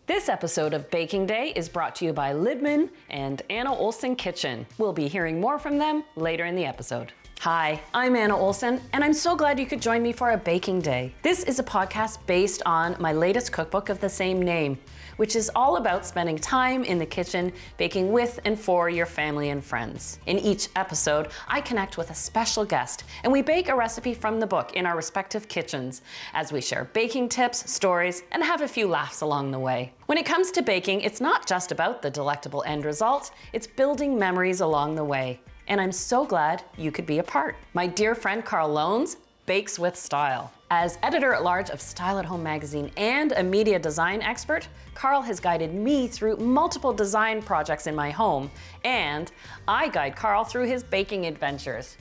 This episode of Baking Day is brought to you by Lidman and Anna Olson Kitchen. We'll be hearing more from them later in the episode. Hi, I'm Anna Olson, and I'm so glad you could join me for a Baking Day. This is a podcast based on my latest cookbook of the same name, which is all about spending time in the kitchen, baking with and for your family and friends. In each episode, I connect with a special guest, and we bake a recipe from the book in our respective kitchens, as we share baking tips, stories, and have a few laughs along the way. When it comes to baking, it's not just about the delectable end result, it's building memories along the way. And I'm so glad you could be a part. My dear friend Karl Lohnes bakes with style. As editor-at-large of Style at Home magazine and a media design expert, Karl has guided me through multiple design projects in my home, and I guide Karl through his baking adventures.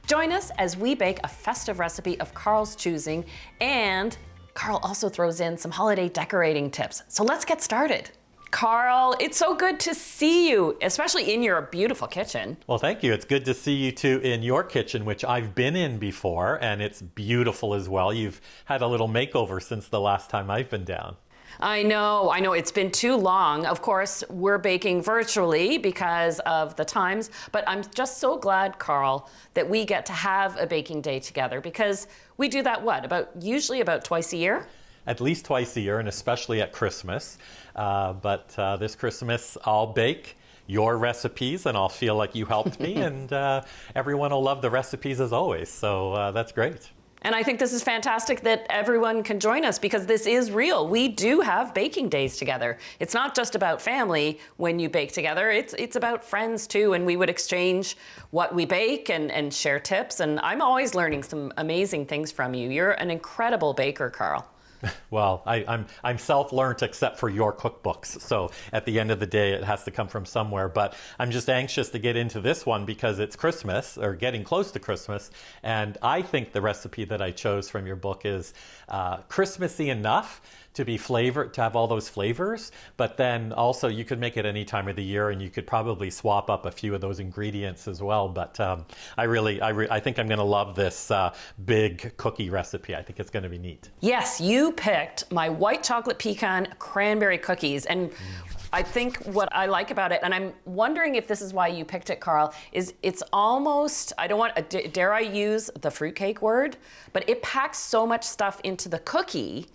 Join us as we bake a festive recipe of Karl's choosing, and Karl also throws in some holiday decorating tips. So let's get started. Karl, it's so good to see you, especially in your beautiful kitchen. Well, thank you. It's good to see you too in your kitchen, which I've been in before, and it's beautiful as well. You've had a little makeover since the last time I've been down. I know. It's been too long. Of course, we're baking virtually because of the times, but I'm just so glad, Karl, that we get to have a baking day together because we do that, usually about twice a year? At least twice a year, and especially at Christmas. But this Christmas, I'll bake your recipes, and I'll feel like you helped me, and everyone will love the recipes as always. So that's great. And I think this is fantastic that everyone can join us because this is real. We do have baking days together. It's not just about family when you bake together. It's about friends too, and we would exchange what we bake and share tips. And I'm always learning some amazing things from you. You're an incredible baker, Karl. Well, I'm self-learned except for your cookbooks. So at the end of the day, it has to come from somewhere. But I'm just anxious to get into this one because it's Christmas or getting close to Christmas. And I think the recipe that I chose from your book is Christmassy enough to be flavored, to have all those flavors. But then also you could make it any time of the year, and you could probably swap up a few of those ingredients as well. But I think I'm going to love this big cookie recipe. I think it's going to be neat. Yes, you picked my white chocolate pecan cranberry cookies. And I think what I like about it, and I'm wondering if this is why you picked it, Karl, is it's almost, dare I use the fruitcake word, but it packs so much stuff into the cookie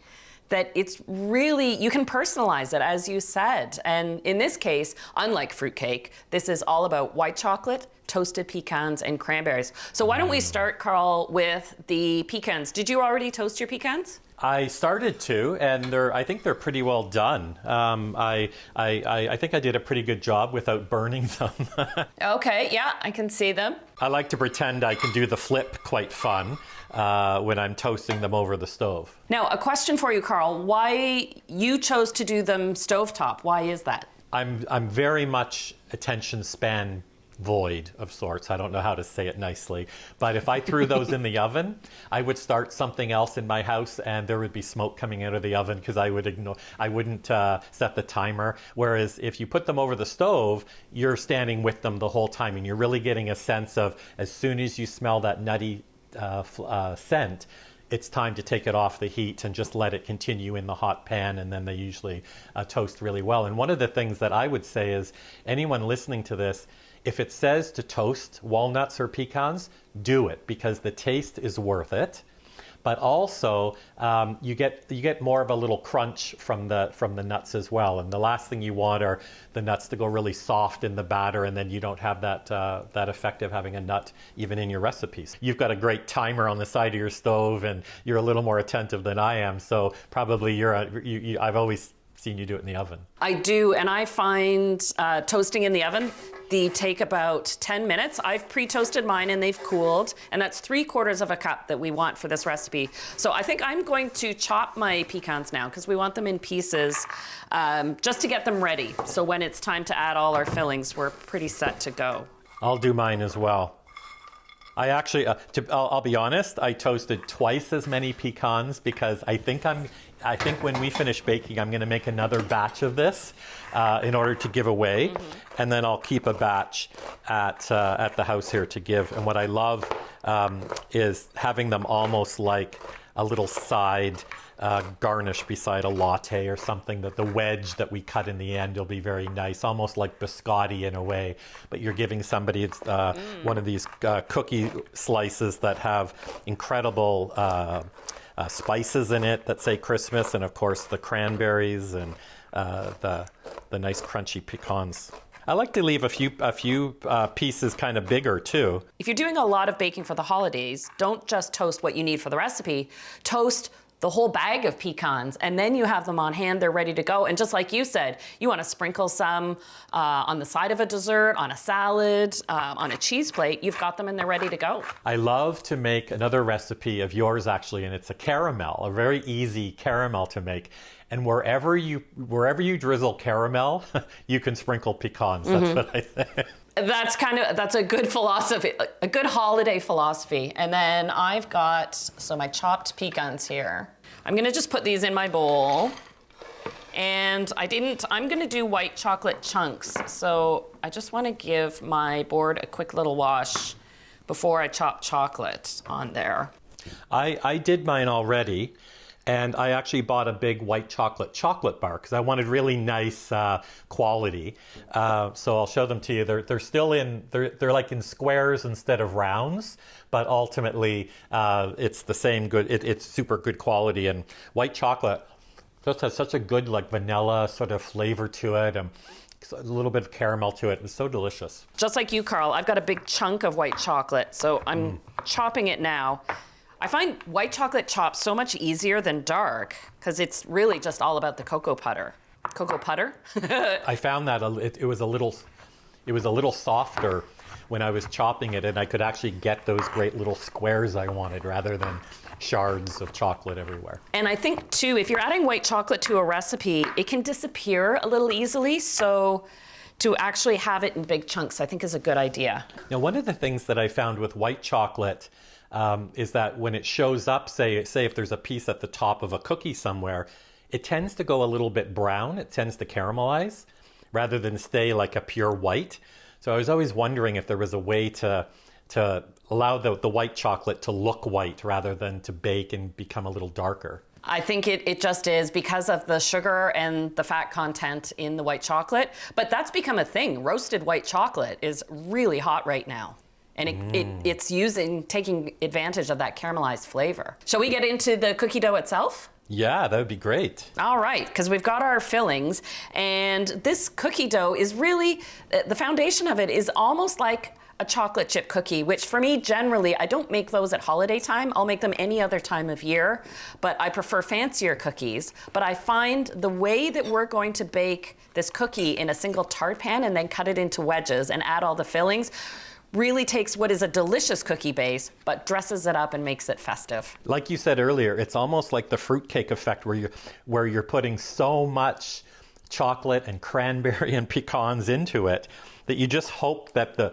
that it's really, you can personalize it, as you said. And in this case, unlike fruitcake, this is all about white chocolate, toasted pecans, and cranberries. So why don't we start, Karl, with the pecans. Did you already toast your pecans? I started to, and I think they're pretty well done. I think I did a pretty good job without burning them. Okay, yeah, I can see them. I like to pretend I can do the flip quite fun when I'm toasting them over the stove. Now, a question for you, Karl. Why you chose to do them stovetop? Why is that? I'm very much attention span void of sorts. I don't know how to say it nicely, but if I threw those in the oven, I would start something else in my house, and there would be smoke coming out of the oven because I wouldn't set the timer. Whereas if you put them over the stove, you're standing with them the whole time, and you're really getting a sense of, as soon as you smell that nutty scent, it's time to take it off the heat and just let it continue in the hot pan, and then they usually toast really well. And one of the things that I would say is, anyone listening to this, if it says to toast walnuts or pecans, do it, because the taste is worth it. But also, you get more of a little crunch from the nuts as well. And the last thing you want are the nuts to go really soft in the batter, and then you don't have that effect of having a nut even in your recipes. You've got a great timer on the side of your stove, and you're a little more attentive than I am. So probably I've always seen you do it in the oven. I do, and I find toasting in the oven, they take about 10 minutes. I've pre-toasted mine and they've cooled, and that's 3/4 of a cup that we want for this recipe. So I think I'm going to chop my pecans now because we want them in pieces just to get them ready. So when it's time to add all our fillings, we're pretty set to go. I'll do mine as well. I actually, I'll be honest, I toasted twice as many pecans because I think when we finish baking, I'm going to make another batch of this in order to give away. Mm-hmm. And then I'll keep a batch at the house here to give. And what I love is having them almost like a little side garnish beside a latte or something, that the wedge that we cut in the end will be very nice, almost like biscotti in a way, but you're giving somebody one of these cookie slices that have incredible spices in it that say Christmas, and of course the cranberries and the nice crunchy pecans. I like to leave a few pieces kind of bigger too. If you're doing a lot of baking for the holidays, don't just toast what you need for the recipe. Toast the whole bag of pecans, and then you have them on hand, they're ready to go. And just like you said, you want to sprinkle some on the side of a dessert, on a salad, on a cheese plate, you've got them and they're ready to go. I love to make another recipe of yours actually, and it's a caramel, a very easy caramel to make. And wherever you drizzle caramel, you can sprinkle pecans. That's what I think. That's a good philosophy, a good holiday philosophy. And then I've got my chopped pecans here. I'm gonna just put these in my bowl. And I'm gonna do white chocolate chunks. So I just wanna give my board a quick little wash before I chop chocolate on there. I did mine already. And I actually bought a big white chocolate bar because I wanted really nice quality. So I'll show them to you. They're still they're like in squares instead of rounds, but ultimately it's the same good. It's super good quality, and white chocolate just has such a good like vanilla sort of flavor to it, and a little bit of caramel to it. It's so delicious. Just like you, Karl, I've got a big chunk of white chocolate, so I'm chopping it now. I find white chocolate chopped so much easier than dark because it's really just all about the cocoa putter. Cocoa putter? I found that it was a little softer when I was chopping it, and I could actually get those great little squares I wanted rather than shards of chocolate everywhere. And I think too, if you're adding white chocolate to a recipe, it can disappear a little easily. So to actually have it in big chunks, I think is a good idea. Now, one of the things that I found with white chocolate is that when it shows up, say if there's a piece at the top of a cookie somewhere, it tends to go a little bit brown. It tends to caramelize rather than stay like a pure white. So I was always wondering if there was a way to allow the white chocolate to look white rather than to bake and become a little darker. I think it just is because of the sugar and the fat content in the white chocolate. But that's become a thing. Roasted white chocolate is really hot right now. And it's taking advantage of that caramelized flavor. Shall we get into the cookie dough itself? Yeah, that would be great. All right, because we've got our fillings. And this cookie dough is really, the foundation of it is almost like a chocolate chip cookie, which for me, generally, I don't make those at holiday time. I'll make them any other time of year, but I prefer fancier cookies. But I find the way that we're going to bake this cookie in a single tart pan and then cut it into wedges and add all the fillings really takes what is a delicious cookie base, but dresses it up and makes it festive. Like you said earlier, it's almost like the fruitcake effect where you're putting so much chocolate and cranberry and pecans into it that you just hope that the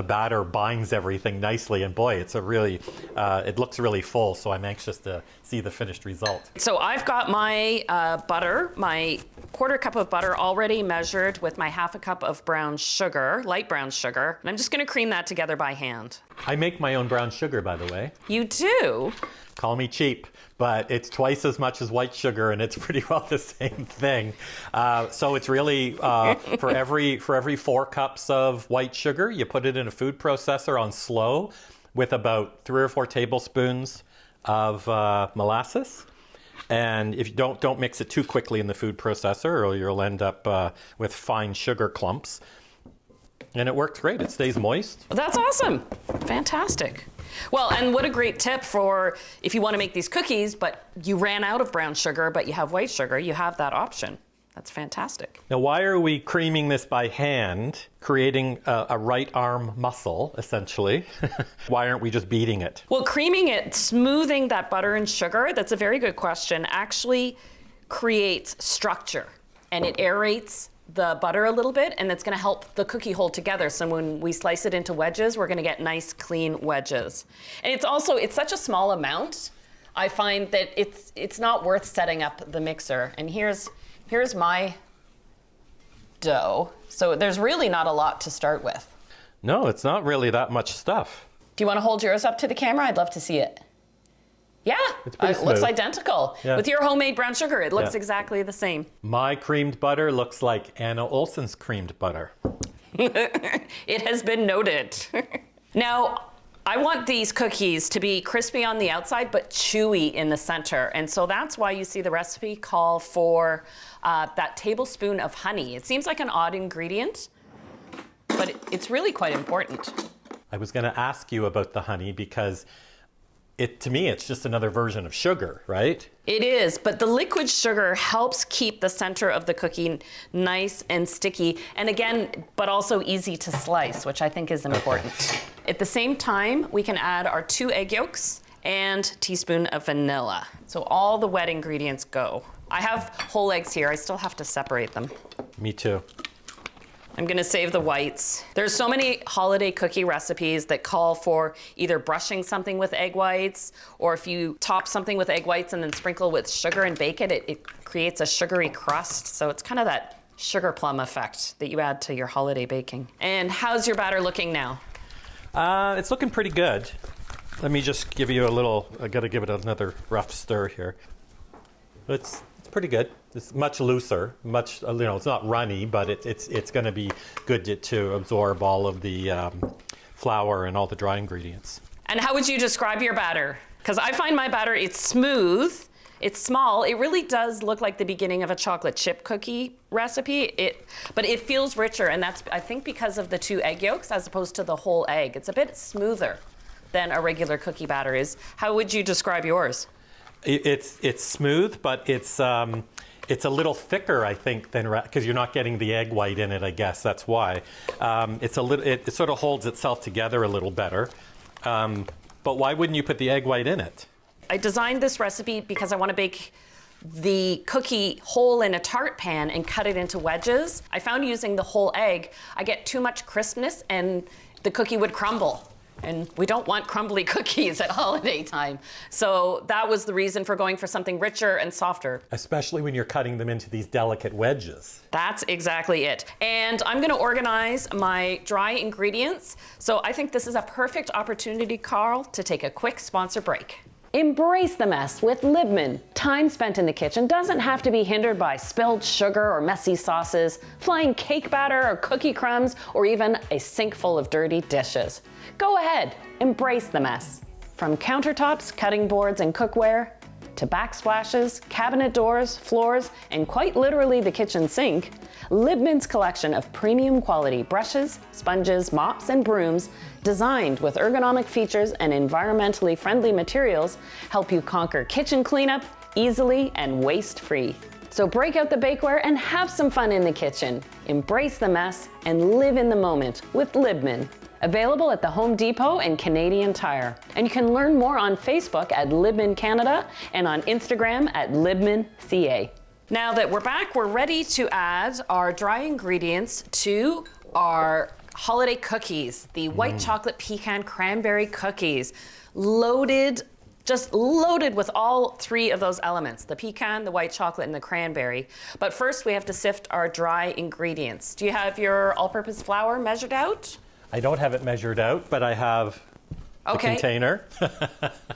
batter binds everything nicely. And boy, it's it looks really full. So I'm anxious to see the finished result. So I've got my butter, my quarter cup of butter already measured with my half a cup of brown sugar, light brown sugar. And I'm just going to cream that together by hand. I make my own brown sugar, by the way. You do? Call me cheap, but it's twice as much as white sugar, and it's pretty well the same thing. So it's really for every 4 cups of white sugar, you put it in a food processor on slow with about 3 or 4 tablespoons of molasses. And if you don't mix it too quickly in the food processor, or you'll end up with fine sugar clumps. And it works great. It stays moist. That's awesome. Fantastic. Well, and what a great tip for if you want to make these cookies, but you ran out of brown sugar, but you have white sugar, you have that option. That's fantastic. Now, why are we creaming this by hand, creating a right arm muscle, essentially? Why aren't we just beating it? Well, creaming it, smoothing that butter and sugar, that's a very good question, actually creates structure, and it aerates the butter a little bit, and that's going to help the cookie hold together. So when we slice it into wedges, we're going to get nice, clean wedges. And it's such a small amount, I find that it's not worth setting up the mixer. And here's my dough. So there's really not a lot to start with. No, it's not really that much stuff. Do you want to hold yours up to the camera? I'd love to see it. Yeah, it looks identical. Yeah. With your homemade brown sugar, it looks exactly the same. My creamed butter looks like Anna Olson's creamed butter. It has been noted. Now, I want these cookies to be crispy on the outside, but chewy in the center. And so that's why you see the recipe call for that tablespoon of honey. It seems like an odd ingredient, but it's really quite important. I was going to ask you about the honey because to me, it's just another version of sugar, right? It is, but the liquid sugar helps keep the center of the cookie nice and sticky, and again, but also easy to slice, which I think is important. Okay. At the same time, we can add our 2 egg yolks and teaspoon of vanilla. So all the wet ingredients go. I have whole eggs here. I still have to separate them. Me too. I'm gonna save the whites. There's so many holiday cookie recipes that call for either brushing something with egg whites, or if you top something with egg whites and then sprinkle with sugar and bake it, it creates a sugary crust. So it's kind of that sugar plum effect that you add to your holiday baking. And how's your batter looking now? It's looking pretty good. Let me just give you a little, I gotta give it another rough stir here. It's pretty good. It's much looser, it's not runny, but it's going to be good to absorb all of the flour and all the dry ingredients. And how would you describe your batter? Because I find my batter, it's smooth, it's small. It really does look like the beginning of a chocolate chip cookie recipe, but it feels richer, and that's, I think, because of the 2 egg yolks as opposed to the whole egg. It's a bit smoother than a regular cookie batter is. How would you describe yours? It's smooth, but it's a little thicker, I think, than because you're not getting the egg white in it. I guess that's why. It sort of holds itself together a little better. But why wouldn't you put the egg white in it? I designed this recipe because I want to bake the cookie whole in a tart pan and cut it into wedges. I found using the whole egg, I get too much crispness and the cookie would crumble. And we don't want crumbly cookies at holiday time. So that was the reason for going for something richer and softer. Especially when you're cutting them into these delicate wedges. That's exactly it. And I'm gonna organize my dry ingredients. So I think this is a perfect opportunity, Karl, to take a quick sponsor break. Embrace the mess with Libman. Time spent in the kitchen doesn't have to be hindered by spilled sugar or messy sauces, flying cake batter or cookie crumbs, or even a sink full of dirty dishes. Go ahead, embrace the mess. From countertops, cutting boards, and cookware, to backsplashes, cabinet doors, floors, and quite literally the kitchen sink, Libman's collection of premium quality brushes, sponges, mops, and brooms designed with ergonomic features and environmentally friendly materials help you conquer kitchen cleanup easily and waste-free. So break out the bakeware and have some fun in the kitchen. Embrace the mess and live in the moment with Libman. Available at the Home Depot and Canadian Tire. And you can learn more on Facebook at Libman Canada and on Instagram at LibmanCA. Now that we're back, we're ready to add our dry ingredients to our holiday cookies, the white chocolate pecan cranberry cookies, just loaded with all 3 of those elements, the pecan, the white chocolate, and the cranberry. But first we have to sift our dry ingredients. Do you have your all-purpose flour measured out? I don't have it measured out, but I have a container.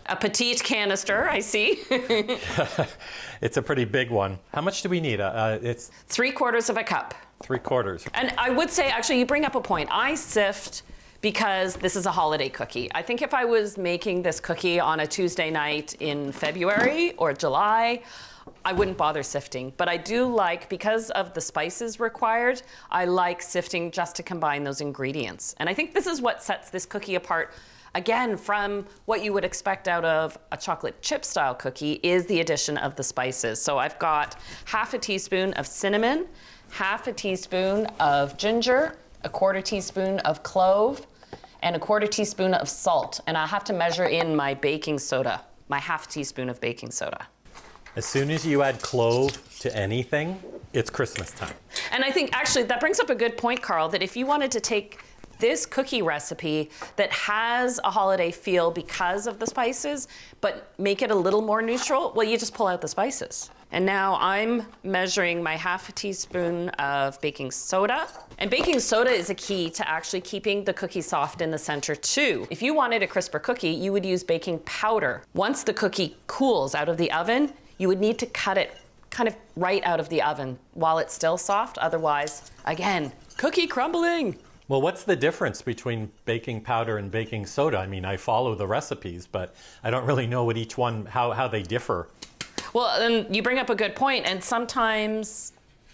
A petite canister, I see. It's a pretty big one. How much do we need? It's 3/4 of a cup. 3/4. And I would say, actually, you bring up a point. I sift because this is a holiday cookie. I think if I was making this cookie on a Tuesday night in February or July, I wouldn't bother sifting. But I do like, because of the spices required, I like sifting just to combine those ingredients. And I think this is what sets this cookie apart, again, from what you would expect out of a chocolate chip style cookie, is the addition of the spices. So I've got 1/2 teaspoon of cinnamon, 1/2 teaspoon of ginger, 1/4 teaspoon of clove, and 1/4 teaspoon of salt. And I have to measure in my baking soda, my 1/2 teaspoon of baking soda. As soon as you add clove to anything, it's Christmas time. And I think actually that brings up a good point, Karl, that if you wanted to take this cookie recipe that has a holiday feel because of the spices, but make it a little more neutral, well, you just pull out the spices. And now I'm measuring my half a teaspoon of baking soda. And baking soda is a key to actually keeping the cookie soft in the center too. If you wanted a crisper cookie, you would use baking powder. Once the cookie cools out of the oven, you would need to cut it kind of right out of the oven while it's still soft. Otherwise, again, cookie crumbling. Well, what's the difference between baking powder and baking soda? I mean, I follow the recipes, but I don't really know what each one, how they differ. Well, and you bring up a good point, and sometimes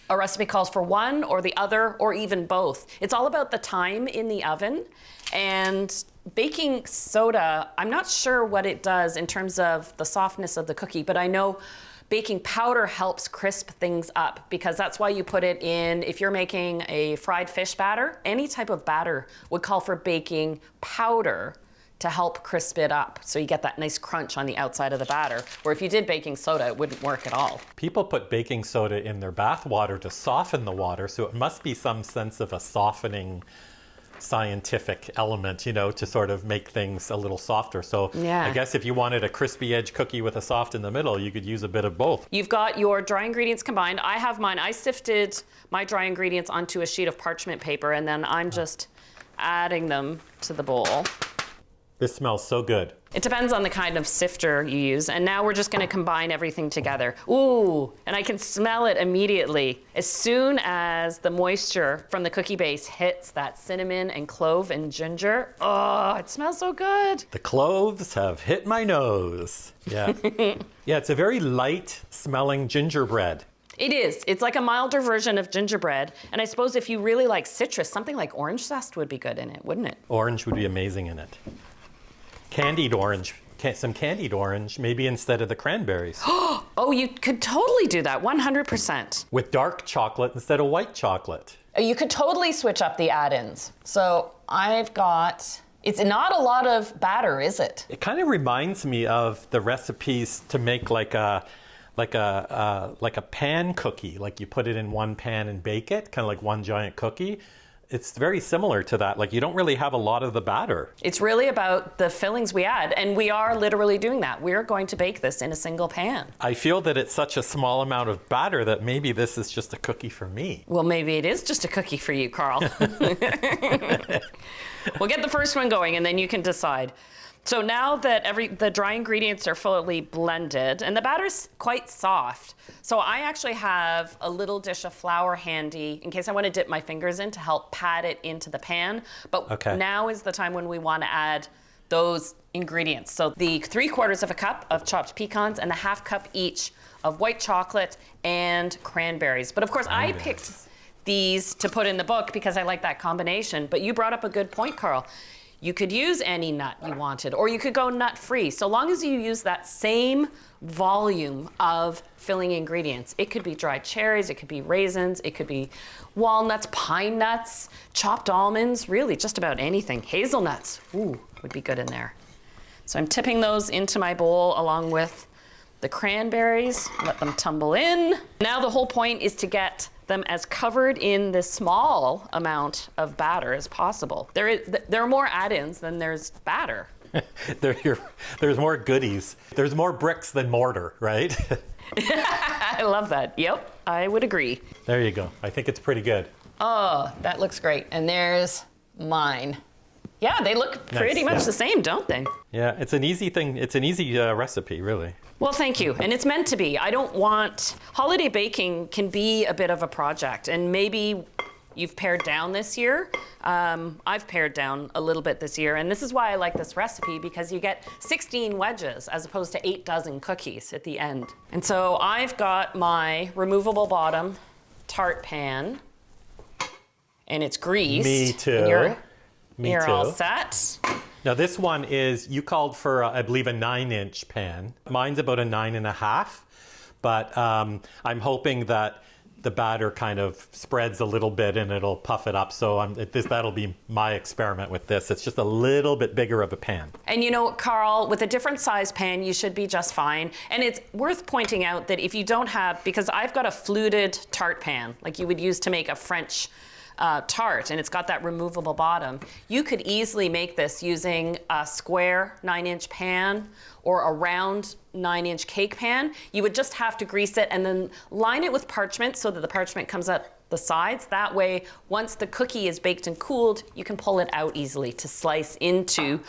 a recipe calls for one or the other or even both. It's all about the time in the oven. And baking soda, I'm not sure what it does in terms of the softness of the cookie, but I know baking powder helps crisp things up because that's why you put it in, if you're making a fried fish batter, any type of batter would call for baking powder to help crisp it up. So you get that nice crunch on the outside of the batter, where if you did baking soda, it wouldn't work at all. People put baking soda in their bath water to soften the water, so it must be some sense of a softening scientific element, you know, to sort of make things a little softer. So yeah. I guess if you wanted a crispy edge cookie with a soft in the middle, you could use a bit of both. You've got your dry ingredients combined. I have mine. I sifted my dry ingredients onto a sheet of parchment paper, and then I'm just adding them to the bowl. This smells so good. It depends on the kind of sifter you use. And now we're just gonna combine everything together. Ooh, and I can smell it immediately. As soon as the moisture from the cookie base hits that cinnamon and clove and ginger, oh, it smells so good. The cloves have hit my nose. Yeah. Yeah, it's a very light smelling gingerbread. It is. It's like a milder version of gingerbread. And I suppose if you really like citrus, something like orange zest would be good in it, wouldn't it? Orange would be amazing in it. Candied orange, some candied orange, maybe instead of the cranberries. Oh, you could totally do that, 100%. With dark chocolate instead of white chocolate. You could totally switch up the add-ins. So I've got, it's not a lot of batter, is it? It kind of reminds me of the recipes to make like a pan cookie, like you put it in one pan and bake it, kind of like one giant cookie. It's very similar to that. Like you don't really have a lot of the batter. It's really about the fillings we add, and we are literally doing that. We're going to bake this in a single pan. I feel that it's such a small amount of batter that maybe this is just a cookie for me. Well, maybe it is just a cookie for you, Karl. We'll get the first one going, and then you can decide. So now that the dry ingredients are fully blended, and the batter's quite soft, so I actually have a little dish of flour handy in case I want to dip my fingers in to help pat it into the pan. But okay. Now is the time when we want to add those ingredients. So the 3/4 cup of chopped pecans and the 1/2 cup each of white chocolate and cranberries. But of course, I picked these to put in the book because I like that combination. But you brought up a good point, Karl. You could use any nut you wanted, or you could go nut-free. So long as you use that same volume of filling ingredients. It could be dried cherries, it could be raisins, it could be walnuts, pine nuts, chopped almonds, really just about anything. Hazelnuts, ooh, would be good in there. So I'm tipping those into my bowl along with the cranberries, let them tumble in. Now the whole point is to get them as covered in this small amount of batter as possible. There are more add-ins than there's batter. There's more goodies. There's more bricks than mortar, right? I love that. Yep, I would agree. There you go. I think it's pretty good. Oh, that looks great. And there's mine. Yeah, they look pretty much the same, don't they? Yeah, it's an easy thing. It's an easy recipe, really. Well, thank you. And it's meant to be. I don't want, holiday baking can be a bit of a project, and maybe you've pared down this year. I've pared down a little bit this year, and this is why I like this recipe, because you get 16 wedges as opposed to 8 dozen cookies at the end. And so I've got my removable bottom tart pan, and it's greased. Me too. You're all set. Now this one is, you called for, I believe, a 9-inch pan. Mine's about a 9.5, but I'm hoping that the batter kind of spreads a little bit and it'll puff it up. So that'll be my experiment with this. It's just a little bit bigger of a pan. And you know, Karl, with a different size pan, you should be just fine. And it's worth pointing out that if you don't have, because I've got a fluted tart pan, like you would use to make a French tart, and it's got that removable bottom. You could easily make this using a square 9-inch pan or a round 9-inch cake pan. You would just have to grease it and then line it with parchment so that the parchment comes up the sides. That way, once the cookie is baked and cooled, you can pull it out easily to slice into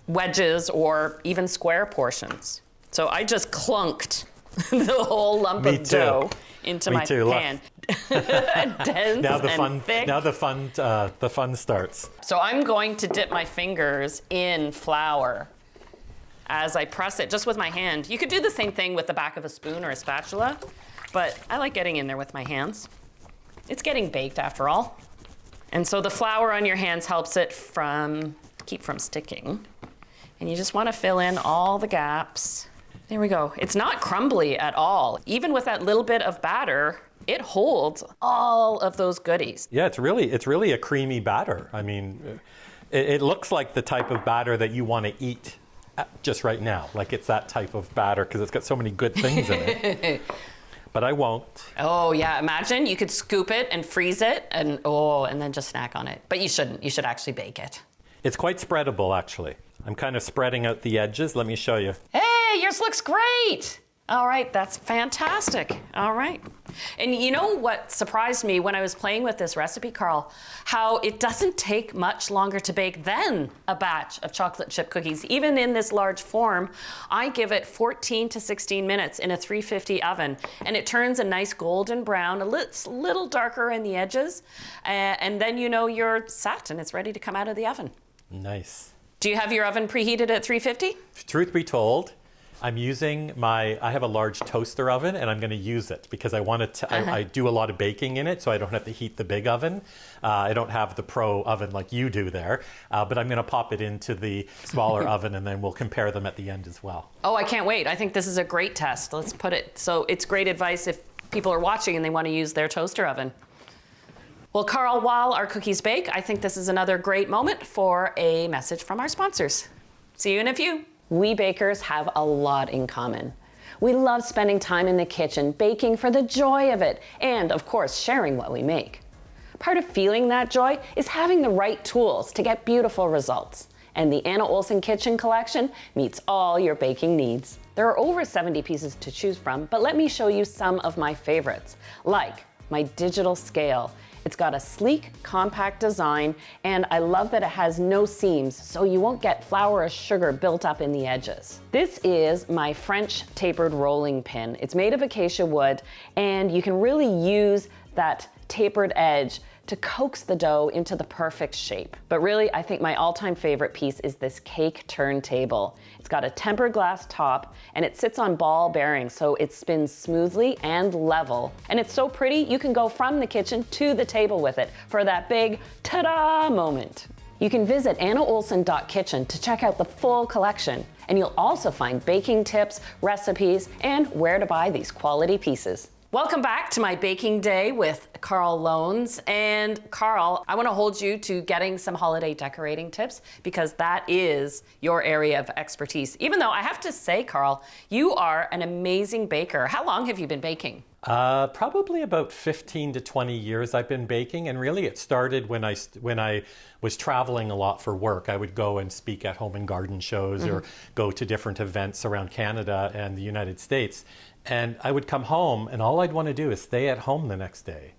wedges or even square portions. So I just clunked the whole lump of dough into my pan. Dense now the and fun. thick. Now the fun starts. So I'm going to dip my fingers in flour as I press it just with my hand. You could do the same thing with the back of a spoon or a spatula, but I like getting in there with my hands. It's getting baked after all. And so the flour on your hands helps it keep from sticking. And you just want to fill in all the gaps. There we go. It's not crumbly at all. Even with that little bit of batter, it holds all of those goodies. Yeah, it's really a creamy batter. I mean, it looks like the type of batter that you want to eat just right now. Like it's that type of batter because it's got so many good things in it. But I won't. Oh yeah, imagine you could scoop it and freeze it and then just snack on it. But you shouldn't. You should actually bake it. It's quite spreadable, actually. I'm kind of spreading out the edges. Let me show you. Hey, yours looks great. All right, that's fantastic. All right. And you know what surprised me when I was playing with this recipe, Karl? How it doesn't take much longer to bake than a batch of chocolate chip cookies. Even in this large form, I give it 14 to 16 minutes in a 350 oven, and it turns a nice golden brown, a little darker in the edges, and then you know you're set and it's ready to come out of the oven. Nice. Do you have your oven preheated at 350? Truth be told, I'm using I have a large toaster oven and I'm going to use it because I want to, I do a lot of baking in it, so I don't have to heat the big oven. I don't have the pro oven like you do there, but I'm going to pop it into the smaller oven and then we'll compare them at the end as well. Oh, I can't wait. I think this is a great test. Let's put it, so it's great advice if people are watching and they want to use their toaster oven. Well, Karl, while our cookies bake, I think this is another great moment for a message from our sponsors. See you in a few. We bakers have a lot in common. We love spending time in the kitchen, baking for the joy of it, and of course, sharing what we make. Part of feeling that joy is having the right tools to get beautiful results. And the Anna Olson Kitchen Collection meets all your baking needs. There are over 70 pieces to choose from, but let me show you some of my favorites, like my digital scale. It's got a sleek, compact design, and I love that it has no seams, so you won't get flour or sugar built up in the edges. This is my French tapered rolling pin. It's made of acacia wood, and you can really use that tapered edge to coax the dough into the perfect shape. But really, I think my all-time favorite piece is this cake turntable. It's got a tempered glass top and it sits on ball bearings, so it spins smoothly and level. And it's so pretty, you can go from the kitchen to the table with it for that big ta-da moment. You can visit annaolson.kitchen to check out the full collection, and you'll also find baking tips, recipes, and where to buy these quality pieces. Welcome back to my baking day with Karl Lohnes. And Karl, I want to hold you to getting some holiday decorating tips because that is your area of expertise. Even though I have to say, Karl, you are an amazing baker. How long have you been baking? Probably about 15 to 20 years I've been baking, and really it started when I was traveling a lot for work. I would go and speak at home and garden shows or go to different events around Canada and the United States. And I would come home and all I'd want to do is stay at home the next day.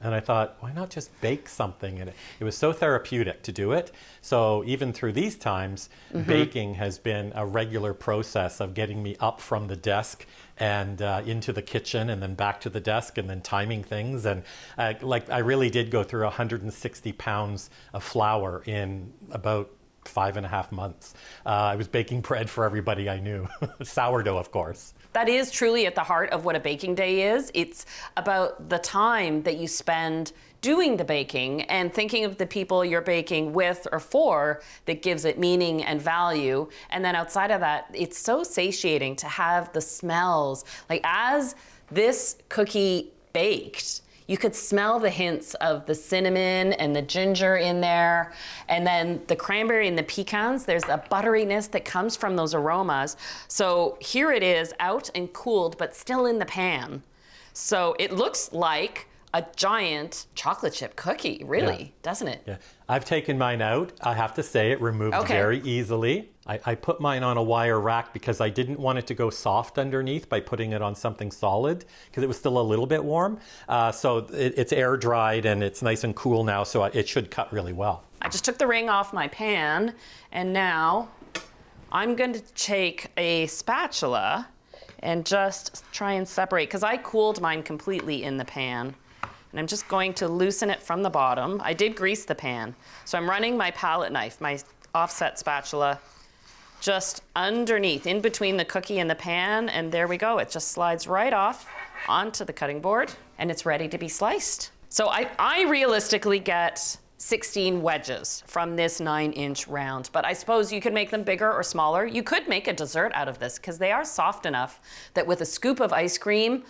And I thought, why not just bake something? And it was so therapeutic to do it. So even through these times, baking has been a regular process of getting me up from the desk and into the kitchen and then back to the desk and then timing things. And I really did go through 160 pounds of flour in about 5.5 months. I was baking bread for everybody I knew. Sourdough, of course. That is truly at the heart of what a baking day is. It's about the time that you spend doing the baking and thinking of the people you're baking with or for that gives it meaning and value. And then outside of that, it's so satiating to have the smells. Like as this cookie baked, you could smell the hints of the cinnamon and the ginger in there. And then the cranberry and the pecans, there's a butteriness that comes from those aromas. So here it is out and cooled, but still in the pan. So it looks like a giant chocolate chip cookie, really, doesn't it? Yeah, I've taken mine out. I have to say it removed very easily. I put mine on a wire rack because I didn't want it to go soft underneath by putting it on something solid because it was still a little bit warm. So it's air dried and it's nice and cool now, so it should cut really well. I just took the ring off my pan, and now I'm going to take a spatula and just try and separate, because I cooled mine completely in the pan. And I'm just going to loosen it from the bottom. I did grease the pan. So I'm running my palette knife, my offset spatula, just underneath, in between the cookie and the pan, and there we go. It just slides right off onto the cutting board, and it's ready to be sliced. So I realistically get 16 wedges from this 9-inch round, but I suppose you could make them bigger or smaller. You could make a dessert out of this because they are soft enough that with a scoop of ice cream,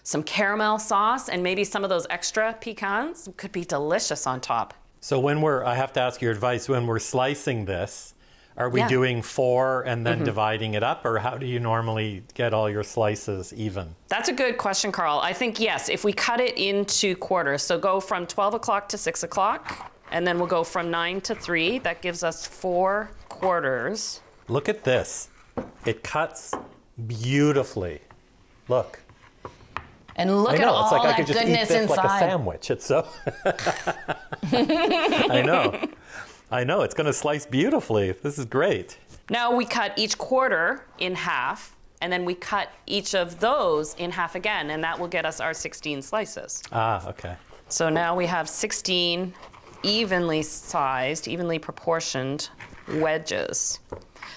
some caramel sauce, and maybe some of those extra pecans could be delicious on top. So I have to ask your advice, when we're slicing this, are we doing 4 and then dividing it up, or how do you normally get all your slices even? That's a good question, Karl. I think, yes, if we cut it into quarters, so go from 12 o'clock to 6 o'clock, and then we'll go from 9 to 3. That gives us 4 quarters. Look at this. It cuts beautifully. Look. And look at all it's like that I could just goodness eat this inside. like a sandwich. It's so... I know, it's going to slice beautifully. This is great. Now we cut each quarter in half, and then we cut each of those in half again, and that will get us our 16 slices. Ah, okay. So now we have 16 evenly sized, evenly proportioned wedges.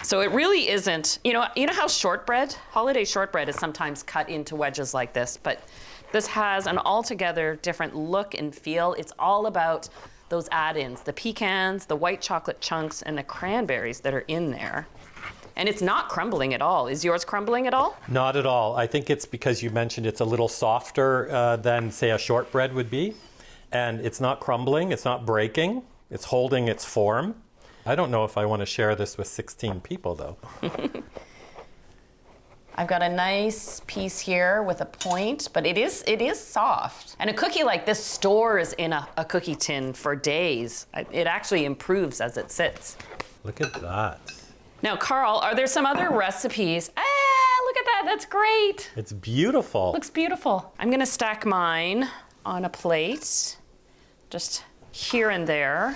So it really isn't, you know how holiday shortbread is sometimes cut into wedges like this, but this has an altogether different look and feel. It's all about those add-ins, the pecans, the white chocolate chunks, and the cranberries that are in there. And it's not crumbling at all. Is yours crumbling at all? Not at all. I think it's because you mentioned it's a little softer than, say, a shortbread would be. And it's not crumbling, it's not breaking, it's holding its form. I don't know if I want to share this with 16 people, though. I've got a nice piece here with a point, but it is soft. And a cookie like this stores in a cookie tin for days. It actually improves as it sits. Look at that. Now, Karl, are there some other recipes? Look at that, that's great. It's beautiful. Looks beautiful. I'm gonna stack mine on a plate, just here and there.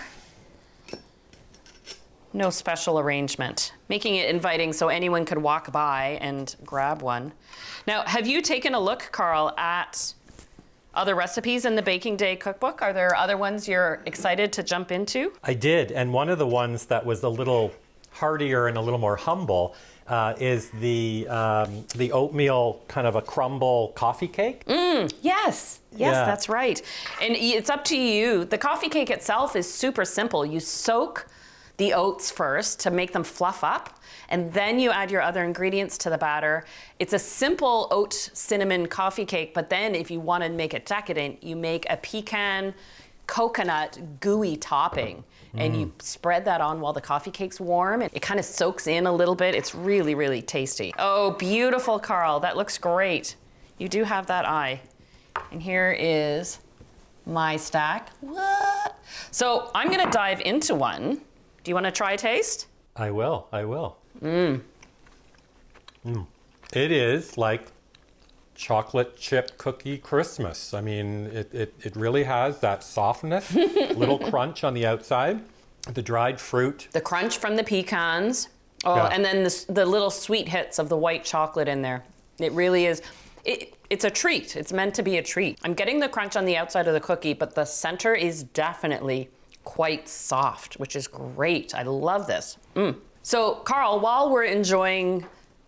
No special arrangement, making it inviting so anyone could walk by and grab one. Now, have you taken a look, Karl, at other recipes in the Baking Day cookbook? Are there other ones you're excited to jump into? I did, and one of the ones that was a little heartier and a little more humble is the oatmeal kind of a crumble coffee cake. Yes, that's right. And it's up to you. The coffee cake itself is super simple. You soak the oats first to make them fluff up, and then you add your other ingredients to the batter. It's a simple oat cinnamon coffee cake, but then if you want to make it decadent, you make a pecan coconut gooey topping, and you spread that on while the coffee cake's warm. It kind of soaks in a little bit. It's really, really tasty. Oh, beautiful, Karl. That looks great. You do have that eye. And here is my stack. What? So I'm gonna dive into one. Do you want to try a taste? I will. It is like chocolate chip cookie Christmas. I mean, it really has that softness, little crunch on the outside, the dried fruit. The crunch from the pecans. And then the little sweet hits of the white chocolate in there. It really is. It's a treat. It's meant to be a treat. I'm getting the crunch on the outside of the cookie, but the center is definitely quite soft, which is great. I love this. So, Karl, while we're enjoying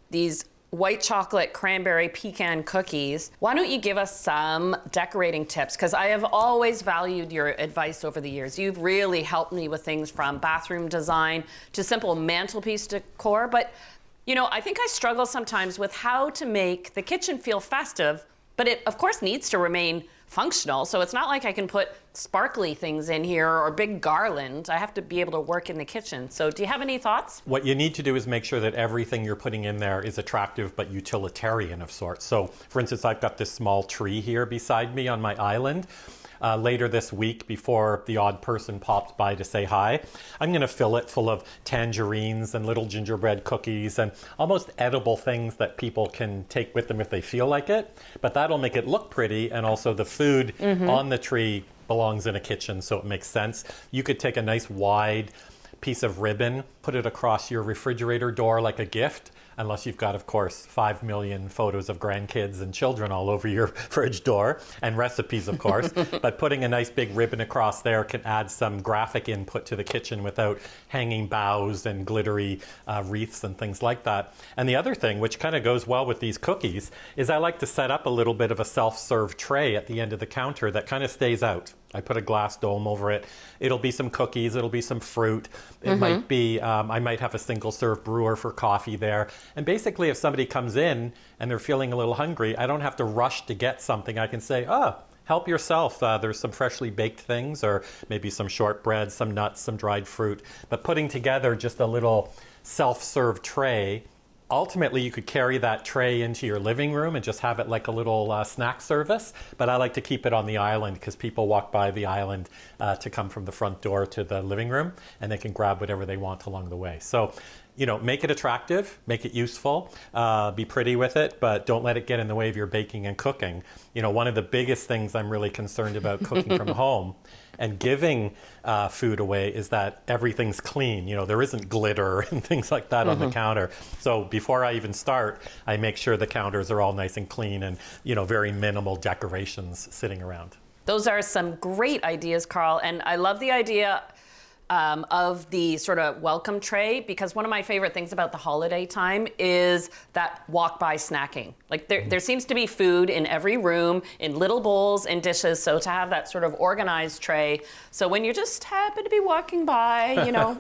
these white chocolate cranberry pecan cookies, why don't you give us some decorating tips? Because I have always valued your advice over the years. You've really helped me with things from bathroom design to simple mantelpiece decor. But, I think I struggle sometimes with how to make the kitchen feel festive but it of course needs to remain functional. So it's not like I can put sparkly things in here or big garland. I have to be able to work in the kitchen. So do you have any thoughts? What you need to do is make sure that everything you're putting in there is attractive but utilitarian of sorts. So for instance, I've got this small tree here beside me on my island. Later this week, before the odd person pops by to say hi, I'm going to fill it full of tangerines and little gingerbread cookies and almost edible things that people can take with them if they feel like it. But that'll make it look pretty, and also the food on the tree belongs in a kitchen, so it makes sense. You could take a nice wide piece of ribbon, put it across your refrigerator door like a gift, unless you've got, of course, 5 million photos of grandkids and children all over your fridge door, and recipes, of course. But putting a nice big ribbon across there can add some graphic input to the kitchen without hanging boughs and glittery wreaths and things like that. And the other thing, which kind of goes well with these cookies, is I like to set up a little bit of a self-serve tray at the end of the counter that kind of stays out. I put a glass dome over it. It'll be some cookies, it'll be some fruit. It might be, I might have a single serve brewer for coffee there. And basically if somebody comes in and they're feeling a little hungry, I don't have to rush to get something. I can say, help yourself. There's some freshly baked things, or maybe some shortbread, some nuts, some dried fruit. But putting together just a little self-serve tray, ultimately, you could carry that tray into your living room and just have it like a little snack service. But I like to keep it on the island because people walk by the island to come from the front door to the living room, and they can grab whatever they want along the way. So, you know, make it attractive, make it useful, be pretty with it, but don't let it get in the way of your baking and cooking. You know, one of the biggest things I'm really concerned about cooking from home and giving food away is that everything's clean. You know, there isn't glitter and things like that on the counter. So before I even start, I make sure the counters are all nice and clean and, you know, very minimal decorations sitting around. Those are some great ideas, Karl. And I love the idea of the sort of welcome tray, because one of my favorite things about the holiday time is that walk-by snacking. Like there seems to be food in every room, in little bowls and dishes, so to have that sort of organized tray, so when you just happen to be walking by, you know,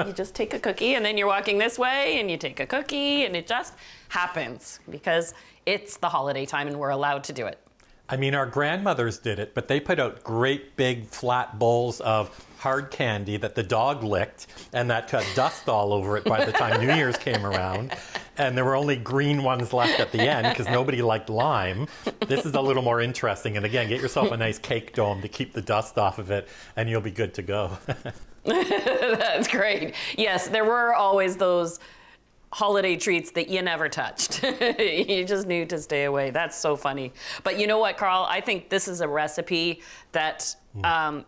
you just take a cookie, and then you're walking this way and you take a cookie, and it just happens because it's the holiday time and we're allowed to do it. I mean, our grandmothers did it, but they put out great big flat bowls of hard candy that the dog licked, and that got dust all over it by the time New Year's came around. And there were only green ones left at the end because nobody liked lime. This is a little more interesting. And again, get yourself a nice cake dome to keep the dust off of it, and you'll be good to go. That's great. Yes, there were always those holiday treats that you never touched. You just knew to stay away. That's so funny. But you know what, Karl? I think this is a recipe that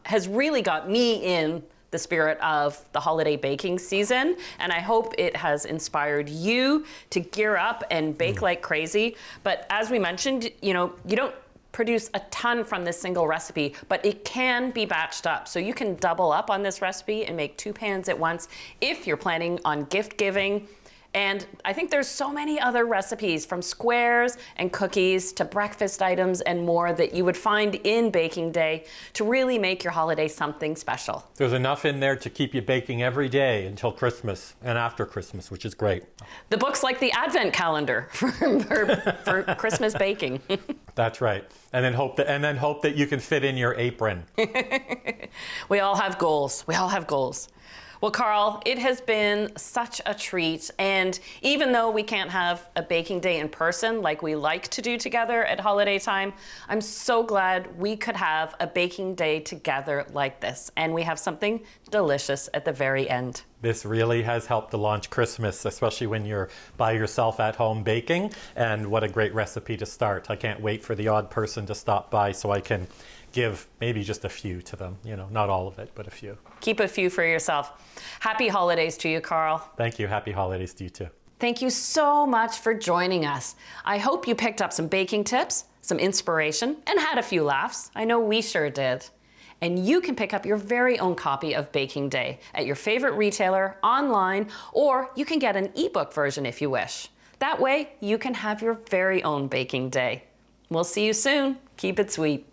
has really got me in the spirit of the holiday baking season. And I hope it has inspired you to gear up and bake like crazy. But as we mentioned, you know, you don't produce a ton from this single recipe, but it can be batched up. So you can double up on this recipe and make 2 pans at once if you're planning on gift giving. And I think there's so many other recipes, from squares and cookies to breakfast items and more, that you would find in Baking Day to really make your holiday something special. There's enough in there to keep you baking every day until Christmas and after Christmas, which is great. The book's like the advent calendar for Christmas baking. That's right. And then hope that you can fit in your apron. We all have goals. We all have goals. Well, Karl, it has been such a treat, and even though we can't have a baking day in person like we like to do together at holiday time, I'm so glad we could have a baking day together like this, and we have something delicious at the very end. This really has helped to launch Christmas, especially when you're by yourself at home baking, and what a great recipe to start. I can't wait for the odd person to stop by so I can give maybe just a few to them, you know, not all of it, but a few. Keep a few for yourself. Happy holidays to you, Karl. Thank you. Happy holidays to you too. Thank you so much for joining us. I hope you picked up some baking tips, some inspiration, and had a few laughs. I know we sure did. And you can pick up your very own copy of Baking Day at your favorite retailer, online, or you can get an ebook version if you wish. That way, you can have your very own baking day. We'll see you soon. Keep it sweet.